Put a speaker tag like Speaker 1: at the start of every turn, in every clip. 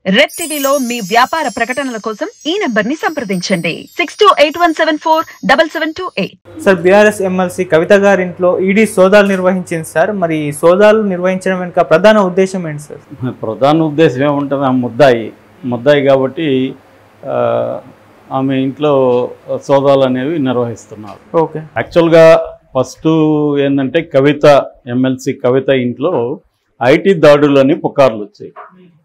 Speaker 1: Red టీవీలో మీ వ్యాపార ప్రకటనల కోసం ఈ నంబర్ ని సంప్రదించండి 6281747728.
Speaker 2: సార్ బీఆర్ఎస్ ఎమ్మెల్సీ కవిత గారి ఇంట్లో ఈడీ సోదాలు నిర్వహించింది సార్. మరి ఈ సోదాలు నిర్వహించడం వెనుక ప్రధాన ఉద్దేశం ఏంటి సార్?
Speaker 3: ప్రధాన ఉద్దేశం ఏముంటుంది, ఆ ముద్దాయి కాబట్టి ఆమె ఇంట్లో సోదాలు అనేవి నిర్వహిస్తున్నారు.
Speaker 2: ఓకే.
Speaker 3: యాక్చువల్గా ఫస్ట్ ఏంటంటే ఎమ్మెల్సీ కవిత ఇంట్లో ఐటీ దాడులు అని పుకార్లు వచ్చాయి.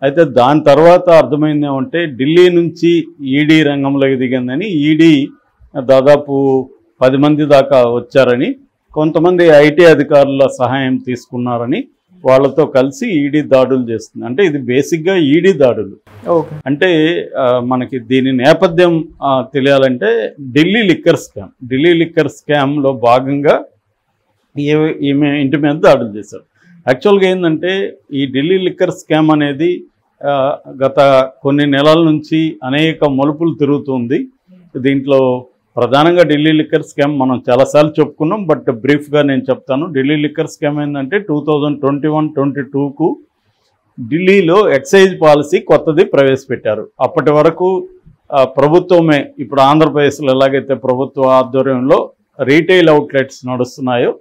Speaker 3: అయితే దాని తర్వాత అర్థమైంది ఏమంటే ఢిల్లీ నుంచి ఈడీ రంగంలోకి దిగిందని, ఈడీ దాదాపు 10 మంది దాకా వచ్చారని, కొంతమంది ఐటీ అధికారుల సహాయం తీసుకున్నారని వాళ్ళతో కలిసి ఈడీ దాడులు చేస్తుంది. అంటే ఇది బేసిక్గా ఈడీ దాడులు. అంటే మనకి దీని నేపథ్యం తెలియాలంటే ఢిల్లీ లిక్కర్ స్కామ్లో భాగంగా ఈమె ఇంటి మీద దాడులు చేశారు. యాక్చువల్గా ఏంటంటే ఈ ఢిల్లీ లిక్కర్ స్కామ్ అనేది గత కొన్ని నెలల నుంచి అనేక మలుపులు తిరుగుతుంది. దీంట్లో ప్రధానంగా ఢిల్లీ లిక్కర్ స్కామ్ మనం చాలాసార్లు చెప్పుకున్నాం, బట్ బ్రీఫ్గా నేను చెప్తాను. ఢిల్లీ లిక్కర్ స్కామ్ ఏంటంటే 2021-22కు ఢిల్లీలో ఎక్సైజ్ పాలసీ కొత్తది ప్రవేశపెట్టారు. అప్పటి వరకు ప్రభుత్వమే, ఇప్పుడు ఆంధ్రప్రదేశ్లో ఎలాగైతే ప్రభుత్వ ఆధ్వర్యంలో రీటైల్ అవుట్లెట్స్ నడుస్తున్నాయో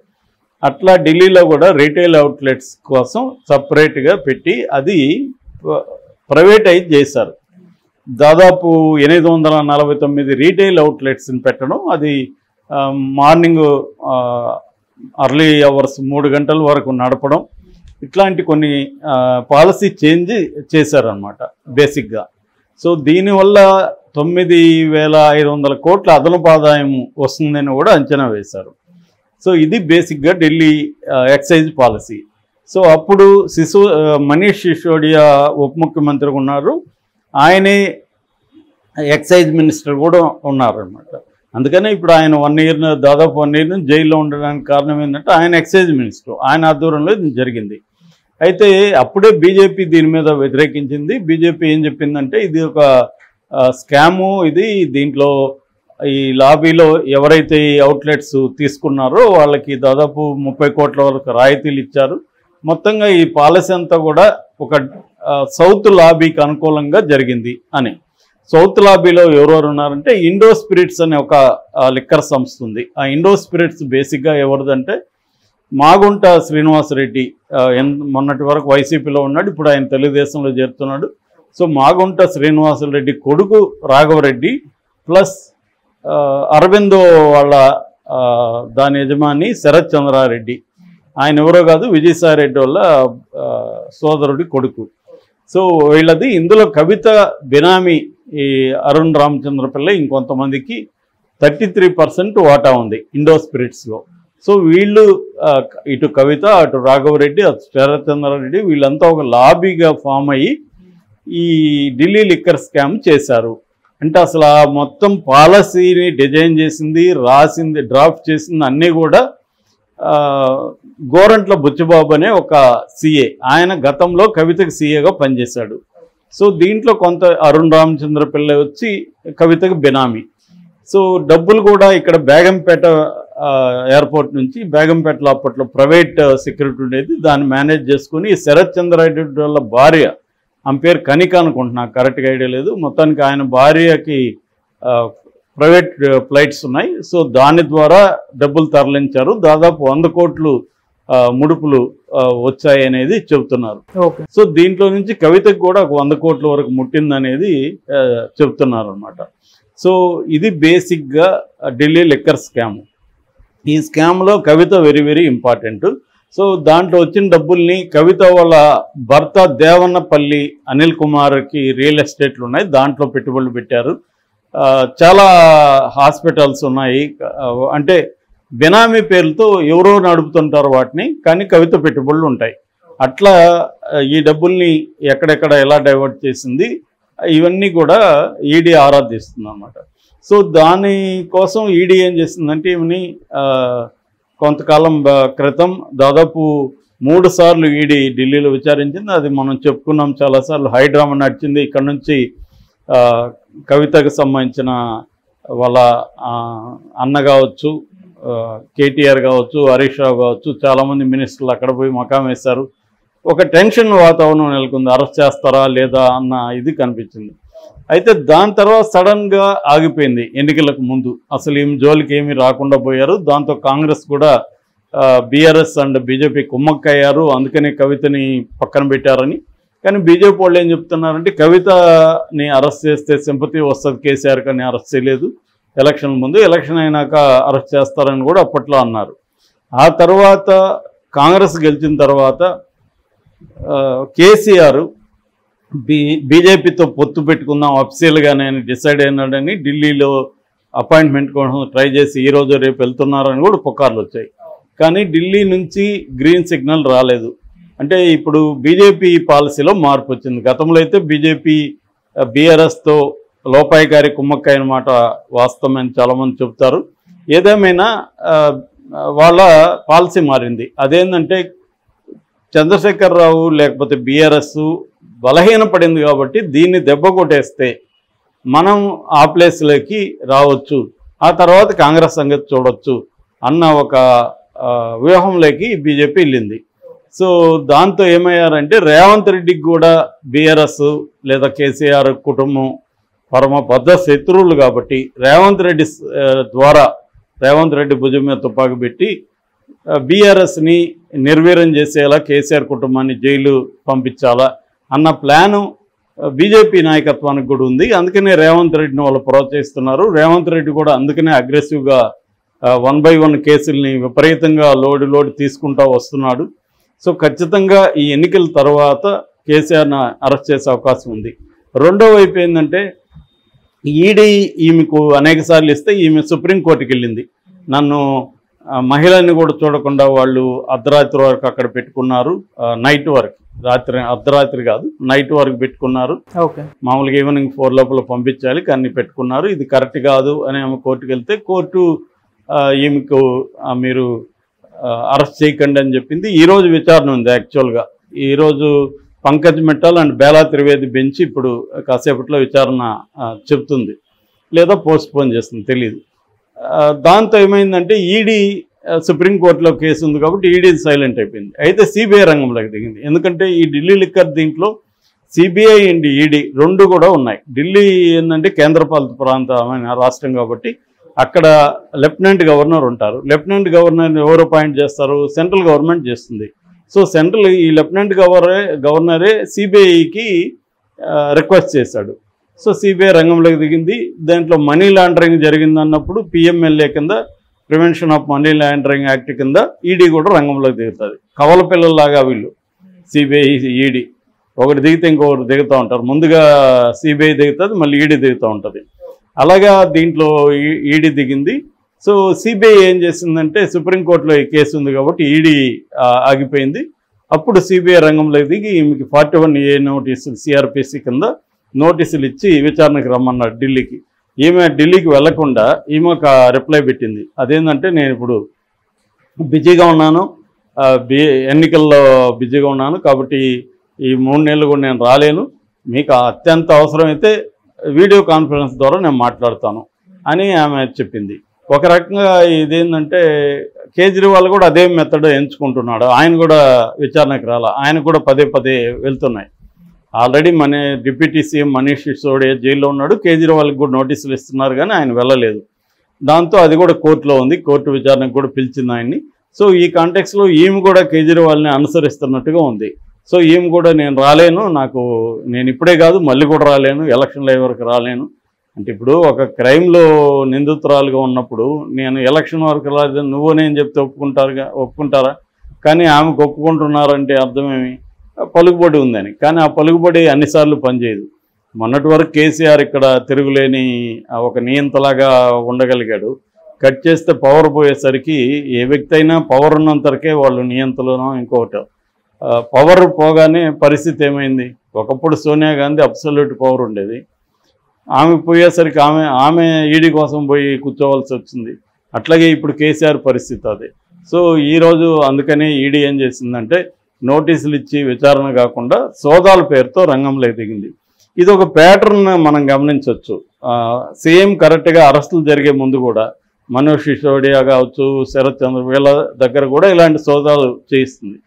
Speaker 3: అట్లా ఢిల్లీలో కూడా రీటైల్ అవుట్లెట్స్ కోసం సపరేట్గా పెట్టి అది ప్రైవేటైజ్ చేశారు. దాదాపు 849 రీటైల్ అవుట్లెట్స్ని పెట్టడం, అది మార్నింగ్ అర్లీ అవర్స్ 3 గంటల వరకు నడపడం, ఇట్లాంటి కొన్ని పాలసీ చేంజ్ చేశారనమాట బేసిక్గా. సో దీనివల్ల 9,500 కోట్ల అదనపు ఆదాయం వస్తుందని కూడా అంచనా వేశారు. సో ఇది బేసిక్గా ఢిల్లీ ఎక్సైజ్ పాలసీ. సో అప్పుడు మనీష్ సిసోడియా ఉప ముఖ్యమంత్రిగా ఉన్నారు, ఆయనే ఎక్సైజ్ మినిస్టర్ కూడా ఉన్నారనమాట. అందుకనే ఇప్పుడు ఆయన దాదాపు 1 ఇయర్ నుంచి జైల్లో ఉండడానికి కారణం ఏంటంటే ఆయన ఎక్సైజ్ మినిస్టర్, ఆయన ఆధ్వర్యంలో ఇది జరిగింది. అయితే అప్పుడే బీజేపీ దీని మీద వ్యతిరేకించింది. బీజేపీ ఏం చెప్పిందంటే ఇది ఒక స్కాము, దీంట్లో ఈ లాబీలో ఎవరైతే ఈ అవుట్లెట్స్ తీసుకున్నారో వాళ్ళకి దాదాపు 30 కోట్ల వరకు రాయితీలు ఇచ్చారు. మొత్తంగా ఈ పాలసీ అంతా కూడా ఒక సౌత్ లాబీకి అనుకూలంగా జరిగింది అని. సౌత్ లాబీలో ఎవరెవరు ఉన్నారంటే ఇండో స్పిరిట్స్ అనే ఒక లిక్కర్ సంస్థ ఉంది. ఆ ఇండో స్పిరిట్స్ బేసిక్గా ఎవరిదంటే మాగుంట శ్రీనివాసరెడ్డి, మొన్నటి వరకు వైసీపీలో ఉన్నాడు, ఇప్పుడు ఆయన తెలుగుదేశంలో చేరుతున్నాడు. సో మాగుంట శ్రీనివాసరెడ్డి కొడుకు రాఘవరెడ్డి ప్లస్ అరవిందో వాళ్ళ దాని యజమాని శరత్ చంద్రారెడ్డి, ఆయన ఎవరో కాదు విజయసాయిరెడ్డి వాళ్ళ సోదరుడి కొడుకు. సో వీళ్ళది ఇందులో కవిత బినామీ ఈ అరుణ్ రామచంద్ర పిల్ల ఇంకొంతమందికి 33% వాటా ఉంది ఇండో స్పిరిట్స్లో. సో వీళ్ళు ఇటు కవిత, అటు రాఘవరెడ్డి, అటు శరత్ చంద్రారెడ్డి వీళ్ళంతా ఒక లాబీగా ఫామ్ అయ్యి ఈ ఢిల్లీ లిక్కర్ స్కామ్ చేశారు. అంటే అసలు ఆ మొత్తం పాలసీని డిజైన్ చేసింది, రాసింది, డ్రాఫ్ట్ చేసింది అన్నీ కూడా గోరంట్ల బుచ్చిబాబు అనే ఒక సీఏ. ఆయన గతంలో కవితకి సీఏగా పనిచేశాడు. సో దీంట్లో కొంత అరుణ్ రామచంద్ర పిల్ల వచ్చి కవితకి బినామీ. సో డబ్బులు కూడా ఇక్కడ బేగంపేట ఎయిర్పోర్ట్ నుంచి, బేగంపేటలో అప్పట్లో ప్రైవేట్ సెక్యూరిటీ ఉండేది, దాన్ని మేనేజ్ చేసుకుని శరత్ చంద్రారెడ్డి వాళ్ళ భార్య, ఆమె పేరు కనిక అనుకుంటున్నా, కరెక్ట్గా ఐడియా లేదు, మొత్తానికి ఆయన భార్యకి ప్రైవేట్ ఫ్లైట్స్ ఉన్నాయి. సో దాని ద్వారా డబ్బులు తరలించారు. దాదాపు 100 కోట్లు ముడుపులు వచ్చాయి అనేది చెబుతున్నారు. సో దీంట్లో నుంచి కవితకు కూడా 100 కోట్ల వరకు ముట్టిందనేది చెబుతున్నారు అనమాట. సో ఇది బేసిక్గా ఢిల్లీ లిక్కర్ స్కామ్. ఈ స్కామ్లో కవిత వెరీ వెరీ ఇంపార్టెంట్. సో దాంట్లో వచ్చిన డబ్బుల్ని కవిత వాళ్ళ భర్త దేవన్నపల్లి అనిల్ కుమార్కి రియల్ ఎస్టేట్లు ఉన్నాయి, దాంట్లో పెట్టుబడులు పెట్టారు. చాలా హాస్పిటల్స్ ఉన్నాయి, అంటే బినామీ పేర్లతో ఎవరో నడుపుతుంటారు వాటిని, కానీ కవిత పెట్టుబడులు ఉంటాయి. అట్లా ఈ డబ్బుల్ని ఎక్కడెక్కడ ఎలా డైవర్ట్ చేసింది ఇవన్నీ కూడా ఈడీ ఆరాధిస్తుంది అన్నమాట. సో దానికోసం ఈడీ ఏం చేసిందంటే ఇవన్నీ కొంతకాలం క్రితం దాదాపు 3 సార్లు ఈడీ ఢిల్లీలో విచారించింది. అది మనం చెప్పుకున్నాం చాలాసార్లు. హైడ్రామా నడిచింది. ఇక్కడ నుంచి కవితకు సంబంధించిన వాళ్ళ అన్న కావచ్చు, కేటీఆర్ కావచ్చు, హరీష్ రావు కావచ్చు, చాలామంది మినిస్టర్లు అక్కడ పోయి మకాం వేశారు. ఒక టెన్షన్ వాతావరణం నెలకొంది, అరెస్ట్ చేస్తారా లేదా అన్న ఇది కనిపించింది. అయితే దాని తర్వాత సడన్గా ఆగిపోయింది. ఎన్నికలకు ముందు అసలు ఏం జోలికి ఏమీ రాకుండా పోయారు. దాంతో కాంగ్రెస్ కూడా బీఆర్ఎస్ అండ్ బీజేపీ కుమ్మక్కయ్యారు, అందుకనే కవితని పక్కన పెట్టారని. కానీ బీజేపీ వాళ్ళు ఏం చెప్తున్నారంటే కవితని అరెస్ట్ చేస్తే సింపతి వస్తుంది కేసీఆర్, కానీ అరెస్ట్ చేయలేదు. ఎలక్షన్ ముందు, ఎలక్షన్ అయినాక అరెస్ట్ చేస్తారని కూడా అప్పట్లో అన్నారు. ఆ తర్వాత కాంగ్రెస్ గెలిచిన తర్వాత కేసీఆర్ బీజేపీతో పొత్తు పెట్టుకుందాం అఫీషియల్గానే డిసైడ్ అయినాడని ఢిల్లీలో అపాయింట్మెంట్ కోసం ట్రై చేసి ఈరోజు రేపు వెళ్తున్నారని కూడా పుకార్లు వచ్చాయి. కానీ ఢిల్లీ నుంచి గ్రీన్ సిగ్నల్ రాలేదు. అంటే ఇప్పుడు బీజేపీ పాలసీలో మార్పు వచ్చింది. గతంలో అయితే బీజేపీ బీఆర్ఎస్తో లోపాయికారి కుమ్మక్కైన మాట వాస్తవమని చాలామంది చెప్తారు. ఏదేమైనా వాళ్ళ పాలసీ మారింది. అదేంటంటే చంద్రశేఖర్ రావు లేకపోతే బీఆర్ఎస్ బలహీనపడింది కాబట్టి దీన్ని దెబ్బ కొట్టేస్తే మనం ఆ ప్లేస్లోకి రావచ్చు, ఆ తర్వాత కాంగ్రెస్ సంగతి చూడొచ్చు అన్న ఒక వ్యూహంలోకి బీజేపీ వెళ్ళింది. సో దాంతో ఏమయ్యారంటే రేవంత్ రెడ్డికి కూడా బీఆర్ఎస్ లేదా కేసీఆర్ కుటుంబం పరమ బద్ధ శత్రువులు కాబట్టి రేవంత్ రెడ్డి భుజం మీద తుపాకు పెట్టి బీఆర్ఎస్ని నిర్వీర్యం చేసేలా కేసీఆర్ కుటుంబాన్ని జైలు పంపించాలా అన్న ప్లాను బీజేపీ నాయకత్వానికి కూడా ఉంది. అందుకనే రేవంత్ రెడ్డిని వాళ్ళు ప్రోత్సహిస్తున్నారు. రేవంత్ రెడ్డి కూడా అందుకనే అగ్రెసివ్గా 1 by 1 కేసుల్ని విపరీతంగా లోడు తీసుకుంటూ వస్తున్నాడు. సో ఖచ్చితంగా ఈ ఎన్నికల తర్వాత కేసీఆర్ని అరెస్ట్ చేసే అవకాశం ఉంది. రెండో వైపు ఏంటంటే ఈడీ ఈమెకు అనేక సార్లు ఇస్తే ఈమె సుప్రీంకోర్టుకి వెళ్ళింది. నన్ను మహిళని కూడా చూడకుండా వాళ్ళు అర్ధరాత్రి వరకు అక్కడ పెట్టుకున్నారు, నైట్ వరకు, అర్ధరాత్రి కాదు నైట్ వరకు పెట్టుకున్నారు. మామూలుగా ఈవినింగ్ 4 లోపల పంపించాలి, కానీ పెట్టుకున్నారు. ఇది కరెక్ట్ కాదు అని ఆమె కోర్టుకు వెళ్తే కోర్టు ఈమెకు మీరు అరెస్ట్ చేయకండి అని చెప్పింది. ఈరోజు విచారణ ఉంది. యాక్చువల్గా ఈరోజు పంకజ్ మిట్టల్ అండ్ బేలా త్రివేది బెంచ్ ఇప్పుడు కాసేపట్లో విచారణ చెప్తుంది, లేదా పోస్ట్పోన్ చేస్తుంది, తెలియదు. దాంతో ఏమైందంటే ఈడీ సుప్రీంకోర్టులో కేసు ఉంది కాబట్టి ఈడీ సైలెంట్ అయిపోయింది. అయితే సిబిఐ రంగంలోకి దిగింది. ఎందుకంటే ఈ ఢిల్లీ లిక్కర్ దీంట్లో సిబిఐ అండ్ ఈడీ రెండు కూడా ఉన్నాయి. ఢిల్లీ ఏంటంటే కేంద్రపాలిత ప్రాంతమైన రాష్ట్రం కాబట్టి అక్కడ లెఫ్టినెంట్ గవర్నర్ ఉంటారు. లెఫ్టినెంట్ గవర్నర్ని ఎవరు అపాయింట్ చేస్తారు? సెంట్రల్ గవర్నమెంట్ చేస్తుంది. సో సెంట్రల్ ఈ లెఫ్టినెంట్ గవర్నరే సిబిఐకి రిక్వెస్ట్ చేశాడు. సో సిబిఐ రంగంలోకి దిగింది. దాంట్లో మనీ లాండరింగ్ జరిగిందన్నప్పుడు పిఎంఎల్ఏ కింద prevention of money laundering act కింద ఈడీ కూడా రంగంలోకి దిగుతుంది. కవల పిల్లల్లాగా వీళ్ళు సిబిఐ ఈడీ ఒకటి దిగితే ఇంకొకటి దిగుతూ ఉంటారు. ముందుగా సిబిఐ దిగుతుంది, మళ్ళీ ఈడీ దిగుతూ ఉంటుంది. అలాగా దీంట్లో ఈడీ దిగింది. సో సిబిఐ ఏం చేసిందంటే సుప్రీంకోర్టులో ఈ కేసు ఉంది కాబట్టి ఈడీ ఆగిపోయింది. అప్పుడు సిబిఐ రంగంలోకి దిగి ఈమెకి 41A నోటీసులు సిఆర్పిసి కింద నోటీసులు ఇచ్చి విచారణకు రమ్మన్నారు ఢిల్లీకి. ఈమె ఢిల్లీకి వెళ్లకుండా ఈమె ఒక రిప్లై పెట్టింది. అదేంటంటే నేను ఇప్పుడు బిజీగా ఉన్నాను, ఎన్నికల్లో బిజీగా ఉన్నాను కాబట్టి ఈ 3 నెలలు కూడా నేను రాలేను, మీకు అత్యంత అవసరమైతే వీడియో కాన్ఫరెన్స్ ద్వారా నేను మాట్లాడతాను అని ఆమె చెప్పింది. ఒక రకంగా ఇదేంటంటే కేజ్రీవాల్ కూడా అదే మెథడ్ ఎంచుకుంటున్నాడు. ఆయన కూడా విచారణకు రాలా, ఆయన కూడా పదే వెళ్తున్నాయి. ఆల్రెడీ మన డిప్యూటీ సీఎం మనీష్ సిసోడియా జైల్లో ఉన్నాడు. కేజ్రీవాల్కి కూడా నోటీసులు ఇస్తున్నారు కానీ ఆయన వెళ్ళలేదు. దాంతో అది కూడా కోర్టులో ఉంది. కోర్టు విచారణకు కూడా పిలిచింది ఆయన్ని. సో ఈ కాంటెక్స్లో ఈమె కూడా కేజ్రీవాల్ని అనుసరిస్తున్నట్టుగా ఉంది. సో ఈమె కూడా నేను రాలేను, నేను ఇప్పుడే కాదు మళ్ళీ కూడా రాలేను, ఎలక్షన్లు అయ్యే వరకు రాలేను అంటే, ఇప్పుడు ఒక క్రైమ్లో నిందితురాలుగా ఉన్నప్పుడు నేను ఎలక్షన్ వరకు రాలేదని నువ్వు నేను చెప్తే ఒప్పుకుంటారా? కానీ ఆమెకు ఒప్పుకుంటున్నారంటే అర్థమేమి? పలుకుబడి ఉందని. కానీ ఆ పలుకుబడి అన్నిసార్లు పనిచేయదు. మొన్నటి వరకు కేసీఆర్ ఇక్కడ తిరుగులేని ఒక నియంతలాగా ఉండగలిగాడు. కట్ చేస్తే పవర్ పోయేసరికి ఏ వ్యక్తి అయినా పవర్ ఉన్నంతవరకే వాళ్ళు నియంతలోనో ఇంకొకటి. పవర్ పోగానే పరిస్థితి ఏమైంది? ఒకప్పుడు సోనియా గాంధీ అబ్సల్యూట్ పవర్ ఉండేది. ఆమె పోయేసరికి ఆమె ఈడీ కోసం పోయి కూర్చోవలసి వచ్చింది. అట్లాగే ఇప్పుడు కేసీఆర్ పరిస్థితి అదే. సో ఈరోజు అందుకనే ఈడీ ఏం చేసిందంటే నోటీసులు ఇచ్చి విచారణ కాకుండా సోదాల పేరుతో రంగంలో దిగింది. ఇది ఒక ప్యాటర్న్ మనం గమనించవచ్చు. సేమ్ కరెక్ట్గా అరెస్టులు జరిగే ముందు కూడా మనీష్ సిసోడియా కావచ్చు, శరత్ చంద్ర వీళ్ళ దగ్గర కూడా ఇలాంటి సోదాలు చేయిస్తుంది.